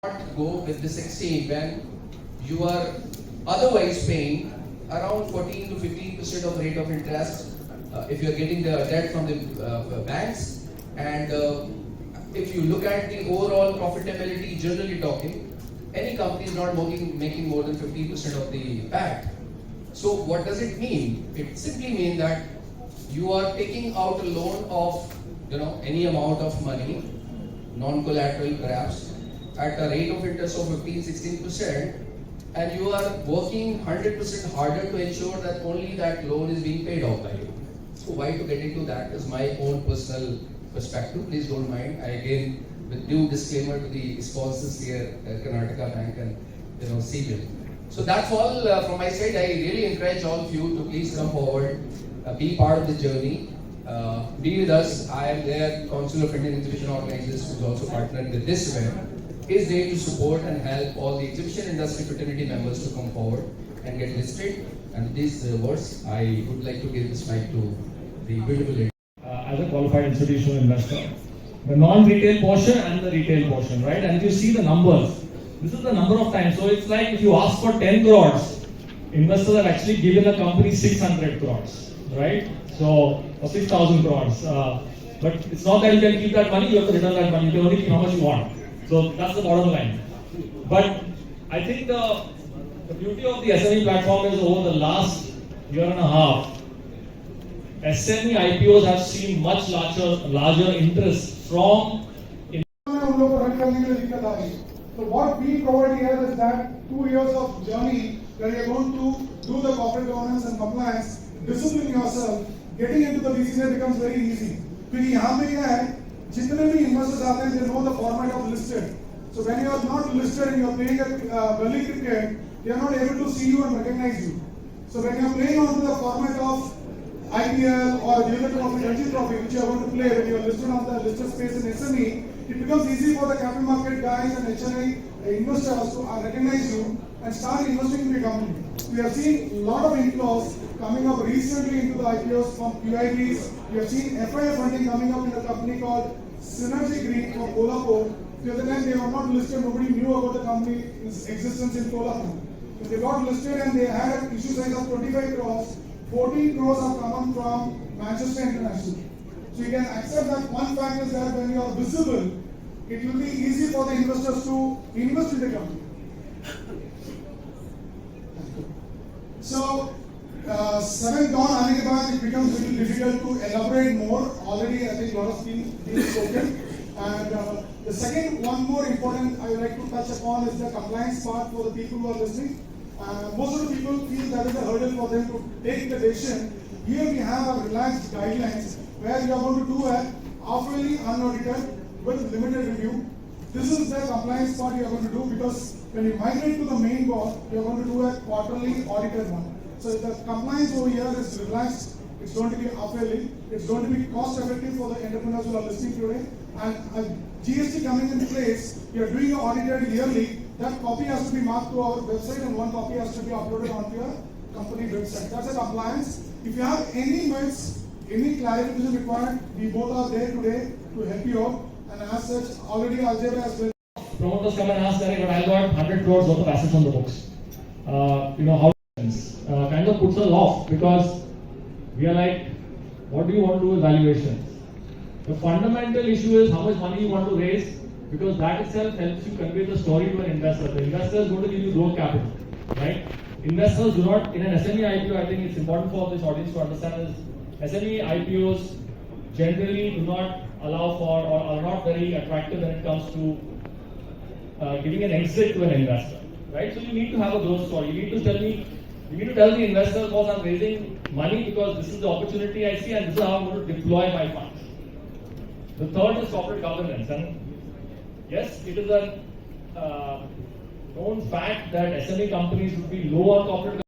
Not go with this extreme when you are otherwise paying around 14 to 15% of rate of interest if you are getting the debt from the banks, and if you look at the overall profitability, generally talking, any company is not making more than 15% of the PAT. So what does it mean? It simply means that you are taking out a loan of any amount of money, non-collateral perhaps, at a rate of interest of 15-16%, and you are working 100% harder to ensure that only that loan is being paid off by you. So why to get into that is my own personal perspective. Please don't mind. I again, with due disclaimer to the sponsors here, Karnataka Bank and CBIL. So that's all from my side. I really encourage all of you to please come forward, be part of the journey. Be with us. I am there. Council of Indian Exhibition Organizers, who is also partnered with this event, is there to support and help all the exhibition industry fraternity members to come forward and get listed. And these words, I would like to give this mic to the beautiful lady. As a qualified institutional investor, the non-retail portion and the retail portion, right? And if you see the numbers, this is the number of times. So it's like if you ask for 10 crores, investors have actually given a company 600 crores, right? So, or 6,000 crores. But it's not that you can keep that money, you have to return that money. You can only keep how much you want. So that's the bottom line. But I think the beauty of the SME platform is over the last year and a half, SME IPOs have seen much larger interest from. So what we provide here is that 2 years of journey where you are going to do the corporate governance and compliance, discipline yourself, getting into the business becomes very easy. क्योंकि यहाँ पे क्या है, जितने भी investors आते हैं, they know the format of listed. So when you are not listed and you are playing a gully cricket, they are not able to see you and recognize you. So when you are playing on the format of IPL or Junior Trophy, Ranji Trophy, which you are going to play when you are listed on the listed space in SME, it becomes easy for the capital market guys and HNI investors to recognize you and start investing in the company. We have seen a lot of inflows coming up recently into the IPOs from QIBs. We have seen FII funding coming up in a company called Synergy Green from Kolhapur. The other time they were not listed, nobody knew about the company's existence in Kolhapur. So they got listed and they had an issue size of 25 crores. 14 crores have come from Manchester International. So you can accept that one fact is that when you are visible, it will be easy for the investors to invest in the company. So, 7th dawn आने के बाद it becomes a little difficult to elaborate more. Already I think a lot of things been spoken. And the second, one more important I would like to touch upon is the compliance part for the people who are listening. Most of the people feel that is a hurdle for them to take the decision. Here we have a relaxed guidelines where you are going to do a half-yearly unaudited with limited review. This is the compliance part you are going to do because when you migrate to the main board, you are going to do a quarterly audited one. So the compliance over here is relaxed. It's going to be half-yearly. It's going to be cost-effective for the entrepreneurs who are listening today. And GST coming into place, you are doing an audited yearly. That copy has to be marked to our website and one copy has to be uploaded onto your company website. That's a compliance. If you have any myths, any clarification required, we both are there today to help you out. And as such, already Algebra has been. Promoters come and ask that, but I got 100 crores worth of assets on the books. How kind of puts us off because we are like, what do you want to do with valuations? The fundamental issue is how much money you want to raise, because that itself helps you convey the story to an investor. The investor is going to give you growth capital, right? Investors do not, in an SME IPO, I think it's important for this audience to understand is SME IPOs generally do not allow for or are not very attractive when it comes to giving an exit to an investor, right? So you need to have a growth story. You need to tell the investor, boss, I'm raising money because this is the opportunity I see and this is how I'm going to deploy my funds. The third is corporate governance. And yes, it is a known fact that SME companies would be low on corporate